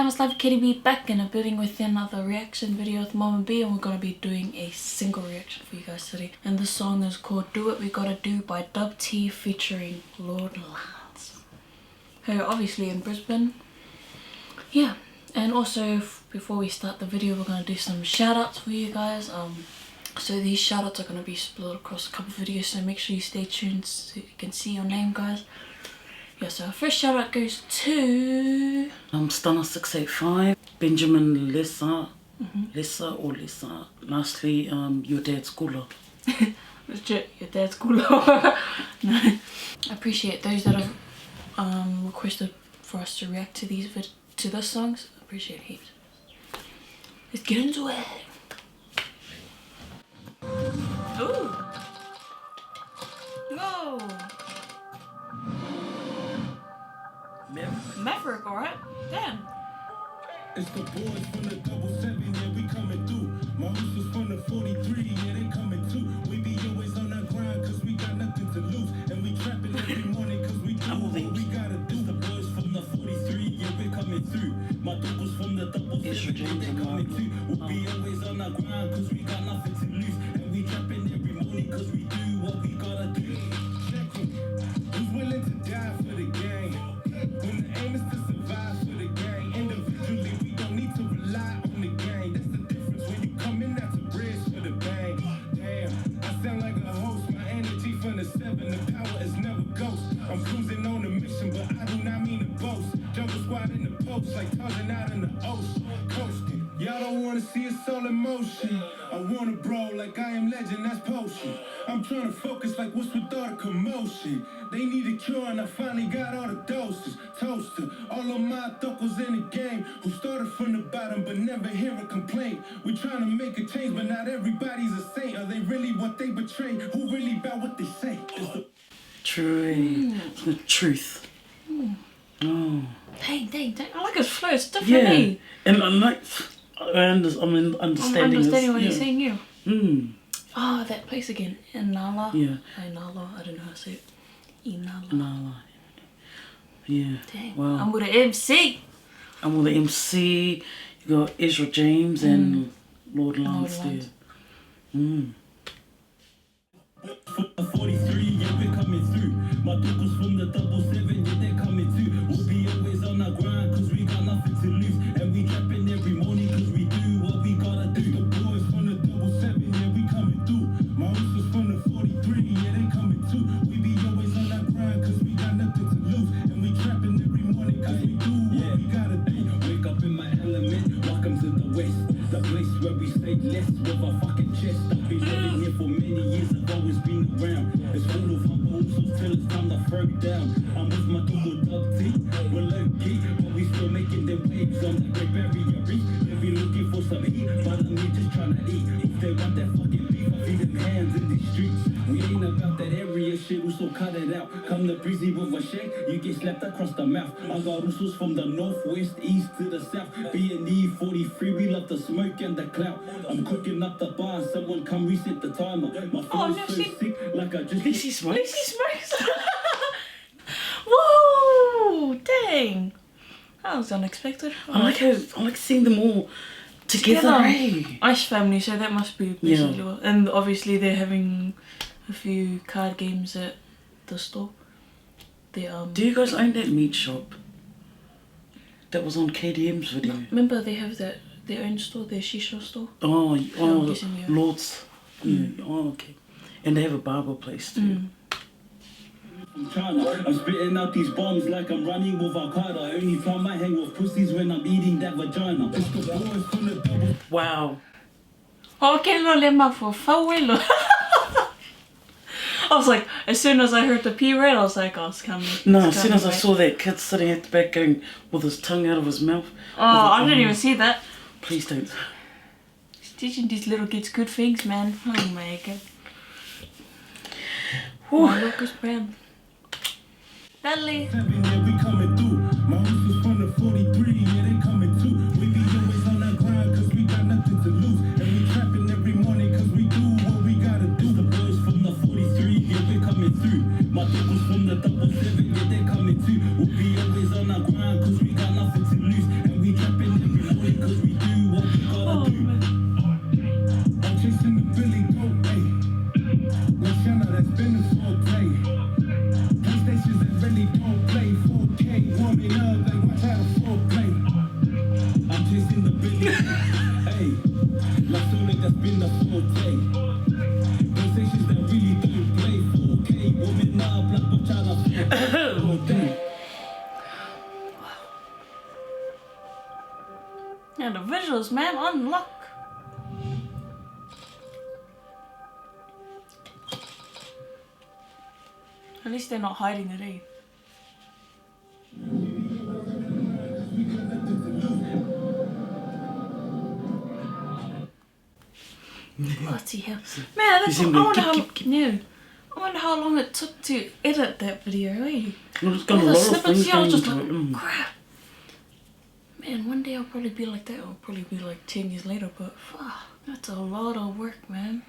guys, Live CaityB back in a building with another reaction video with MommaB, and we're gonna be doing a single reaction for you guys today. And the song is called Do What We Gotta Do by Dub.T featuring Lord Lance. Who are obviously in Brisbane. Yeah, and also before we start the video, we're gonna do some shout outs for you guys. So these shout outs are gonna be split across a couple of videos, so make sure you stay tuned so you can see your name, guys. Yeah, so our first shout out goes to Stunner685, Benjamin Lesser, Lesser. Lastly, your dad's cooler. Legit, your dad's cooler. No, I appreciate those that have requested for us to react to those songs. I appreciate heaps. Let's get into it. Ooh. Whoa. Maverick, alright? Damn. It's the boys from the 777, yeah, we coming through. My hoes is from the 43, yeah, they coming too. We be always on our grind, cause we got nothing to lose. And we trapping every morning, cause we do what we gotta do. The boys from the 43, yeah, we coming through. My was from the 777, they coming too. We'll be always on our grind, cause we got nothing to lose. And we trapping every morning, cause we do what we gotta do. Check it. Who's willing to die for the gang? When the aim is to survive for the gang, individually we don't need to rely on the gang. That's the difference when you come in out to bridge for the bang. Damn, I sound like a host. My energy from the 7, the power is never ghost. I'm cruising on a mission, but I do not mean to boast. Jungle squad in the post, like Tongan out in the ocean, coasting. Y'all don't wanna see us all in motion. I wanna brawl like I am legend, that's potion. I'm trying to focus like what's with all the commotion. They need a cure and I finally got all the doses. Toaster, all of my thuckles in the game who started from the bottom but never hear a complaint. We trying to make a change but not everybody's a saint. Are they really what they betray? Who really about what they say? True. Truth. Oh. Dang. I like his flow, it's different. Yeah. And I'm like, I'm understanding what he's saying, you. Mm. Oh, that place again. Inala. Yeah. Inala, I don't know how to say it. Inala. Inala. Yeah. Dang. Wow. I'm with the MC. I'm with the MC. You got Ezra James and Lord Lance there. Mm. 43, yeah, we're coming through. My was from the 777, yeah, they're coming too. We'll be always on our grind, cause we got nothing to lose. And we trapping every morning, cause we do what we gotta do. The boys from the 777, yeah, we coming through. My hoes was from the 43, yeah, they coming too. We be always on our grind, cause we got nothing to lose. And we trapping every morning, cause we do what we gotta do. Wake up in my element, welcome to the West. The place where we stay less with our fucking chest. I've been living here for many years, I've always been around. It's full of humble, so till it's time to throw down. I'm with my Dub.T, we're low key, but we still making them waves on the Great Barrier Reef. They be looking for some heat, but I'm here just trying to eat. If they want that fucking beef, I feed them hands in the streets. We ain't about that area shit, so cut it out. Come to breezy with a shake, you get slapped across the mouth. I got Russos from the northwest, east to the south. B&E 43, we love the smoke and the clout. I'm cooking up the bar, someone come reset the timer. My phone is so sick, like I just... Lacey Smokes? Whoa, dang. That was unexpected. I like seeing them all together. Ice family, so that must be basically what. And obviously they're having a few card games at the store. Do you guys own that meat shop that was on KDM's video? Remember they have their own store, their shisha store. Oh, guessing, Lord's. Yeah. Oh, okay. And they have a barber place too. I'm spitting out these bombs like I'm running with Al-Qaeda. Only time I hang with pussies when I'm eating that vagina. It's the boys from the double. Wow. Okay, no lema for fawelo. I was like, as soon as I heard the P word, I was like, oh, it's coming. No, as soon as I saw that kid sitting at the back going with his tongue out of his mouth. Oh, I didn't even see that. Please don't. He's teaching these little kids good things, man. Oh my god. Oh, Lucas Brown. Dudley. Yeah, we coming through. My hoes was from the 43, yeah, they coming too. We be always on our grind, cause we got nothing to lose. And we trapping every morning, cause we do what we gotta do. The boys from the 43, yeah, we coming through. My was from the 777, yeah, they coming too. We'll be always on our grind, cause we got nothing to lose. And we trapping been the forte. Conversations that really don't play 4K. Woman now, black book child, all day. Yeah, the visuals, man, unlock. At least they're not hiding it, eh? Bloody hell. Man, that's I wonder how I wonder how long it took to edit that video, eh? Well, it's got a lot of things I was just going like, into it. crap. Man, one day I'll probably be like that. I'll probably be like 10 years later, but fuck, that's a lot of work, man.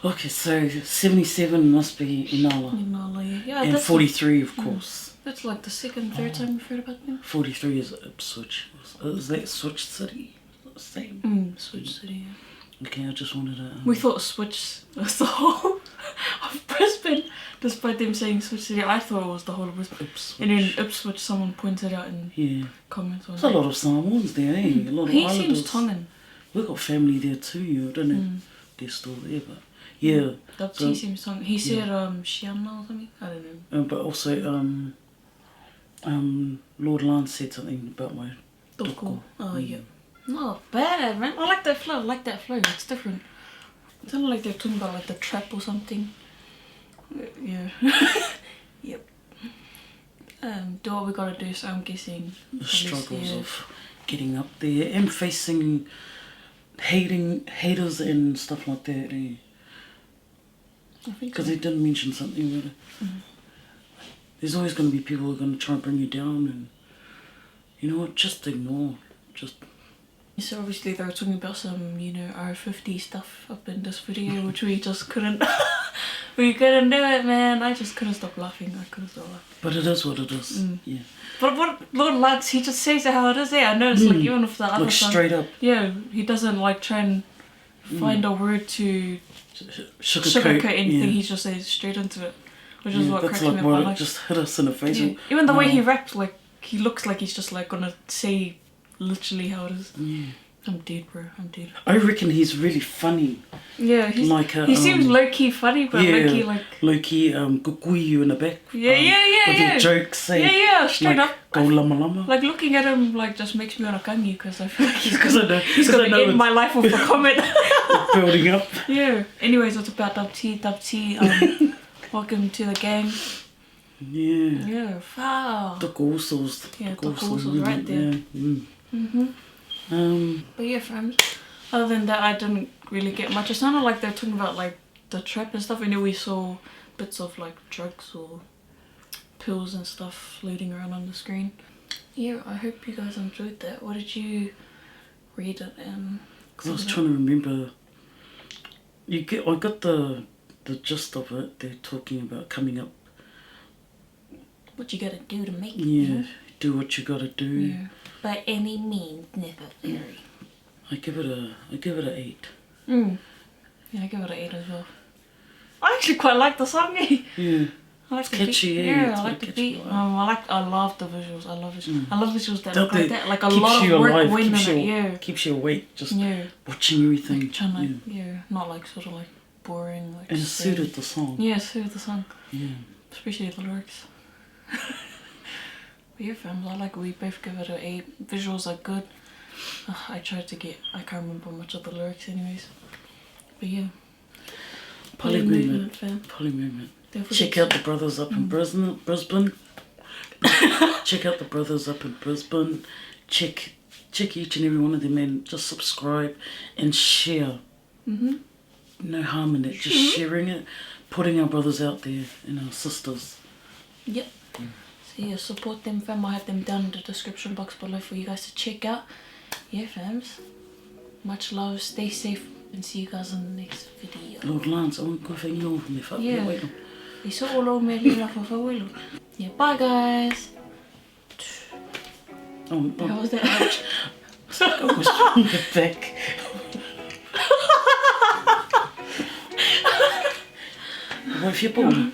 Okay, so 77 must be Inala. Inala, yeah. And That's 43, of course. That's like the second, third time we've heard about them. 43 is Ipswich. Is that Switch City? Same. Switch City, yeah. Okay, I just wanted to... We thought Switch was the whole of Brisbane, despite them saying Switch City. I thought it was the whole of Brisbane. Ipswich. And then Ipswich, someone pointed out in comments. There's a lot of Samoans there, eh? A lot of He Islanders. seems Tongan. We've got family there too, I don't know if they're still there, but yeah. Dub.T seems Tongan. He said Shiana or something? I don't know. But also, Lord Lance said something about my Toko. Oh, yeah. Not bad, man. I like that flow. I like that flow. It's different. It's kind of like they're talking about like the trap or something. Yeah. Yep. Do what we gotta do, so I'm guessing the struggles of getting up there and facing haters and stuff like that, eh? Because they did mention something about it. There's always going to be people who are going to try and bring you down, and you know what, just ignore. So obviously they were talking about some, you know, R50 stuff up in this video, which we just couldn't, we couldn't do it, man. I just couldn't stop laughing. But it is what it is, yeah. But what Lord Lads, he just says it how it is, I noticed, like, even if the other like song, straight up. Yeah, he doesn't like try and find a word to sugarcoat anything, he just says straight into it. Which is what cracks me up. Like, just hit us in the face. Yeah. Even the way he raps, like, he looks like he's just like gonna say literally how it is. Yeah. I'm dead, bro. I'm dead. I reckon he's really funny. Yeah, he's like he seems low key funny, but low key like low key kukuyu in the back. Yeah. With your jokes, yeah, straight like, up. Go lama lama. Like looking at him, like just makes me wanna kangi because I feel like he's gonna end my life with a comment. Building up. Yeah. Anyways, it's about Dub.T. Welcome to the gang. Yeah. Yeah. Wow. TOKOUSO's. Yeah, TOKOUSO's right there. Yeah. But yeah, friends. Other than that, I didn't really get much. It sounded like they're talking about like the trap and stuff, and then we saw bits of like drugs or pills and stuff floating around on the screen. Yeah, I hope you guys enjoyed that. What did you read it in? Because I was trying to remember. I got the gist of it. They're talking about coming up. What you gotta do to make it. Yeah, do what you gotta do. Yeah. By any means necessary. I give it a 8. Yeah, I give it an 8 as well. I actually quite like the song. Yeah. I like it's the catchy, beat. yeah. I like the beat. I love the visuals. I love visuals. I love visuals that look That like that. Like a lot of work alive, went in it. Yeah. Keeps you awake. Just watching everything. Like trying to, not like sort of like boring. Like and it suited the song. Yeah, it suited the song. Yeah. Especially the lyrics. But yeah, fam, I like we both give it an 8. Visuals are good. I tried to I can't remember much of the lyrics anyways. But yeah. PolyMovement, fam. PolyMovement. Check out the brothers up in Brisbane. Check out the brothers up in Brisbane. Check each and every one of them and just subscribe and share. No harm in it. Just sharing it, putting our brothers out there and our sisters. Yep. So yeah, support them, fam. I'll have them down in the description box below for you guys to check out. Yeah, fams. Much love, stay safe, and see you guys in the next video. Lord Lance, I won't go for you. Yeah. Yeah, bye guys. How was that? I was on the back. What if you're born?